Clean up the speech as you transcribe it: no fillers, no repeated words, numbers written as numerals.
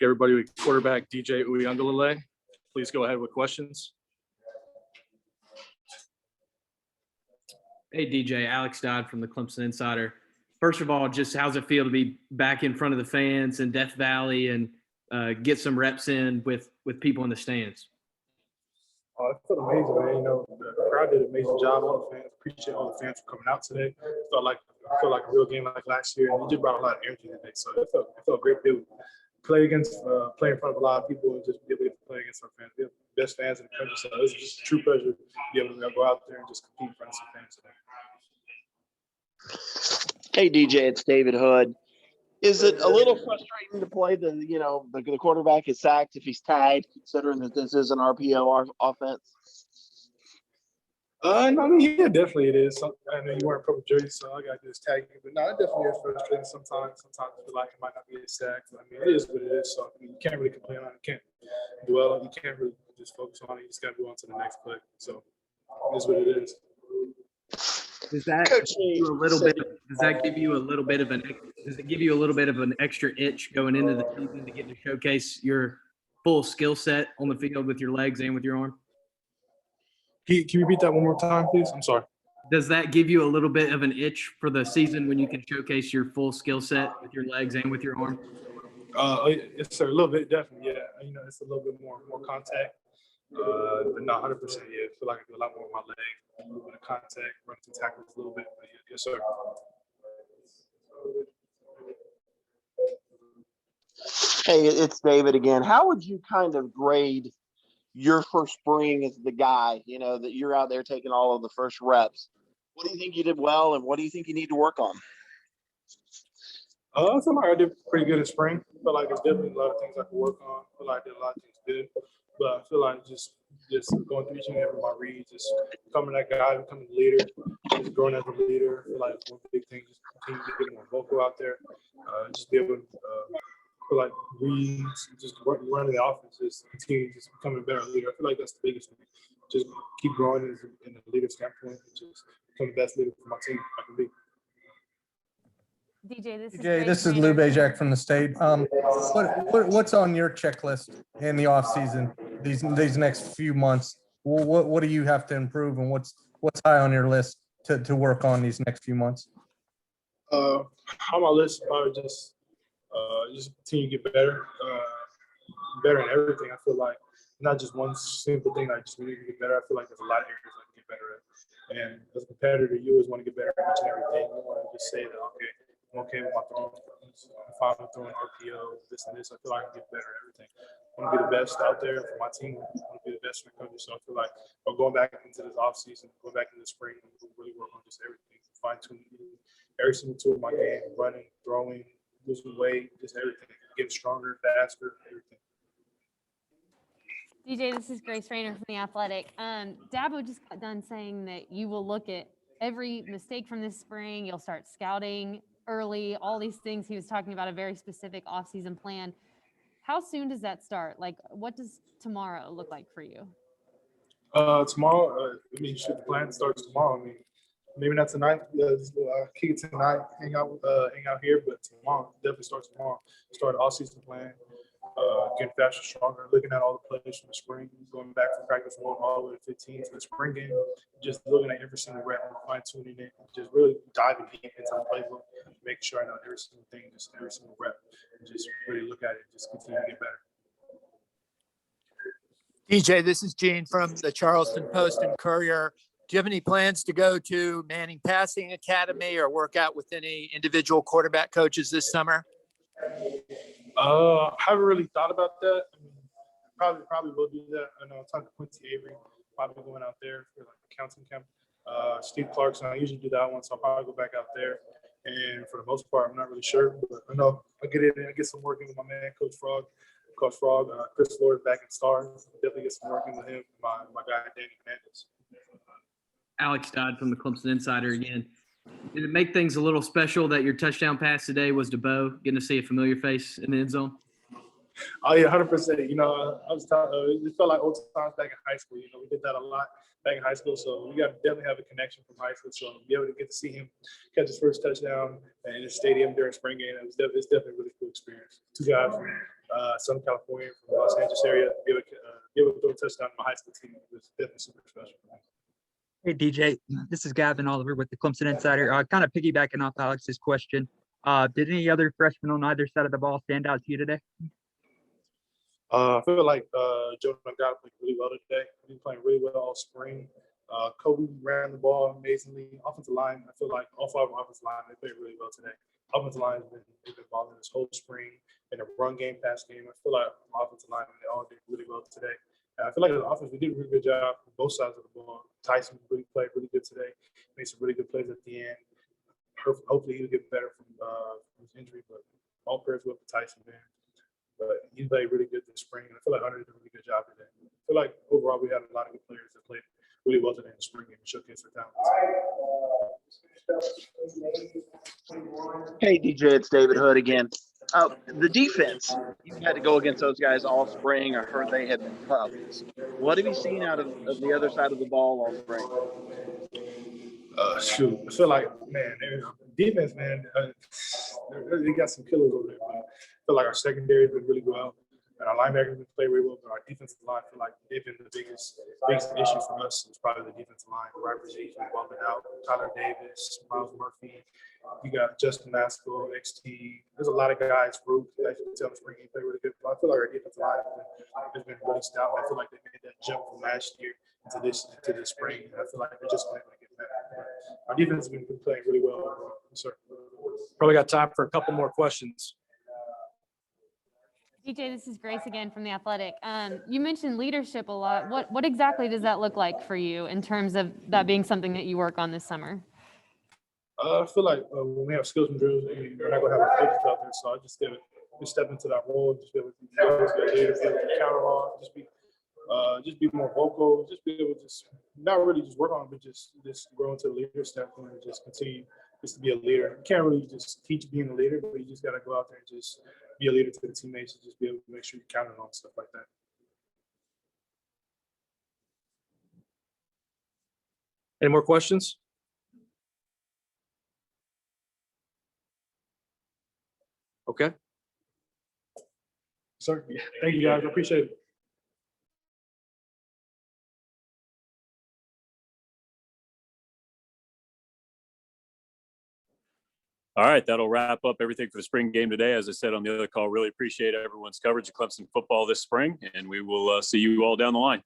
everybody with quarterback DJ Uiagalelei. Please go ahead with questions. Hey, DJ, Alex Dodd from the Clemson Insider. First of all, just how's it feel to be back in front of the fans in Death Valley and get some reps in with people in the stands? It felt amazing, man. You know, the crowd did an amazing job. All the fans, appreciate all the fans for coming out today. It felt like a real game like last year, and it just brought a lot of energy today. So it felt great to be able to play in front of a lot of people and just be able to play against our fans. We have the best fans in the country, so it was just a true pleasure to be able to go out there and just compete in front of some fans today. Hey, DJ, it's David Hood. Is it a little frustrating to play the quarterback is sacked if he's tagged, considering that this is an RPO offense? No, I mean, yeah, definitely it is. I know you weren't purple jersey, so I got this tag. But no, it definitely is frustrating sometimes. Sometimes I feel like it might not be a sack. I mean, it is what it is. So I mean, you can't really complain on it. You can't dwell on it. You can't really just focus on it. You just got to go on to the next play. So it is what it is. Does that give you a little bit? Does that give you a little bit of an? Does it give you a little bit of an extra itch going into the season to get to showcase your full skill set on the field with your legs and with your arm? Can you repeat that one more time, please? I'm sorry. Does that give you a little bit of an itch for the season when you can showcase your full skill set with your legs and with your arm? It's a little bit, definitely, yeah. You know, it's a little bit more contact. But not 100%. Yeah, I feel like I do a lot more with my leg, a little bit of contact, run through tackles a little bit. But yeah, yes, sir. Hey, it's David again. How would you kind of grade your first spring as the guy, that you're out there taking all of the first reps? What do you think you did well, and what do you think you need to work on? I feel like I did pretty good in spring. I feel like there's definitely a lot of things I can work on. I feel like I did a lot of things good. But I feel like just going through each and every my reads, just becoming that guy, becoming a leader, just growing as a leader. I feel like one big thing, just continue to get more vocal out there, just be able to feel like reads, just running the offense, just continue just becoming a better leader. I feel like that's the biggest thing. Just keep growing in the leader standpoint and just become the best leader for my team I can be. DJ, this is Lou Bajak from the state. What's on your checklist in the off season these next few months? What do you have to improve, and what's high on your list to work on these next few months? On my list, probably just continue to get better in everything. I feel like not just one simple thing. I just need to get better. I feel like there's a lot of areas I can get better at. And as a competitor, you always want to get better at each and everything. You don't want to just say that, okay, I'm okay with my throwing. If I'm throwing RPO, this and this, I feel like I can get better at everything. I want to be the best out there for my team. I want to be the best for the country. So I feel like I'm going back into this offseason, going back into the spring, and really work on just everything, fine-tuning every single tool of my game, running, throwing, losing weight, just everything, getting stronger, faster, everything. DJ, this is Grace Rayner from The Athletic. Dabo just got done saying that you will look at every mistake from this spring. You'll start scouting early, all these things. He was talking about a very specific offseason plan. How soon does that start? Like, what does tomorrow look like for you? Tomorrow, the plan starts tomorrow. Maybe not tonight. Kick it tonight, hang out here, but tomorrow, definitely starts tomorrow. Start an all-season plan. Getting faster, stronger, looking at all the plays from the spring, going back from practice 1 all the way to 15 to the spring game, just looking at every single rep and fine-tuning it, just really diving deep into the playbook, making sure I know every single thing, just every single rep, and just really look at it, just continue to get better. DJ, this is Gene from the Charleston Post and Courier. Do you have any plans to go to Manning Passing Academy or work out with any individual quarterback coaches this summer? I haven't really thought about that. Probably will do that. I know I'm talking to Quincy Avery, probably going out there for like a counseling camp. Steve Clarkson, I usually do that one, so I'll probably go back out there. And for the most part, I'm not really sure, but I know I'll get in and I get some working with my man, Coach Frog, Chris Lord back in Stars. Definitely get some working with him, my guy, Danny Hernandez. Alex Dodd from the Clemson Insider again. Did it make things a little special that your touchdown pass today was to Bo, getting to see a familiar face in the end zone? Oh, yeah, 100%. You know, it felt like old times back in high school. You know, we did that a lot back in high school, so we got to definitely have a connection from high school. So be able to get to see him catch his first touchdown in the stadium during spring game, it's definitely a really cool experience. Two guys from Southern California, from the Los Angeles area, be able to throw a touchdown to my high school team was definitely super special for me. Hey, DJ, this is Gavin Oliver with the Clemson Insider. Kind of piggybacking off Alex's question. Did any other freshmen on either side of the ball stand out to you today? I feel like Jordan got played really well today. He's playing really well all spring. Kobe ran the ball amazingly. Offensive line, I feel like all 5 offensive line, they played really well today. Offensive line has been balling this whole spring in the run game, pass game. I feel like offensive line, they all did really well today. And I feel like the offense, we did a really good job on both sides of the ball. Tyson really played really good today. Made some really good plays at the end. Hopefully he'll get better from his injury, but all prayers with Tyson, man. But he played really good this spring. And I feel like Hunter did a really good job today. I feel like overall we had a lot of good players that played really well today in the spring game and showcase their talents. Hey, DJ, it's David Hood again. The defense, you had to go against those guys all spring. I heard they had been tough. What have you seen out of the other side of the ball all spring? Shoot, I feel like, man, defense, man, they got some killers over there. Man. I feel like our secondary has been really well, and our linebackers have played really well, but our defensive line, I feel like they've been the biggest issue for us. It's probably the defensive line. Right receivers bumping out. Tyler Davis, Miles Murphy. You got Justin Maskell, XT. There's a lot of guys, Root, that you can tell spring game play really good. But I feel like our defensive line has been really stout. I feel like they made that jump from last year into this spring. And I feel like they're just going to get better. Our defense has been playing really well overall. Yes, sir. Probably got time for a couple more questions. DJ, this is Grace again from The Athletic. You mentioned leadership a lot. What exactly does that look like for you in terms of that being something that you work on this summer? I feel like when we have skills and drills, we're not going to have our coaches out there. So I just step into that role, just be able to be a leader, be able to counter on, just be more vocal, just be able to just not really just work on it, but just grow into the leader standpoint and just continue just to be a leader. You can't really just teach being a leader, but you just got to go out there and just be a leader to the teammates and just be able to make sure you count on stuff like that. Any more questions? Okay. Sir, thank you guys. I appreciate it. All right, that'll wrap up everything for the spring game today. As I said on the other call, really appreciate everyone's coverage of Clemson football this spring, and we will see you all down the line.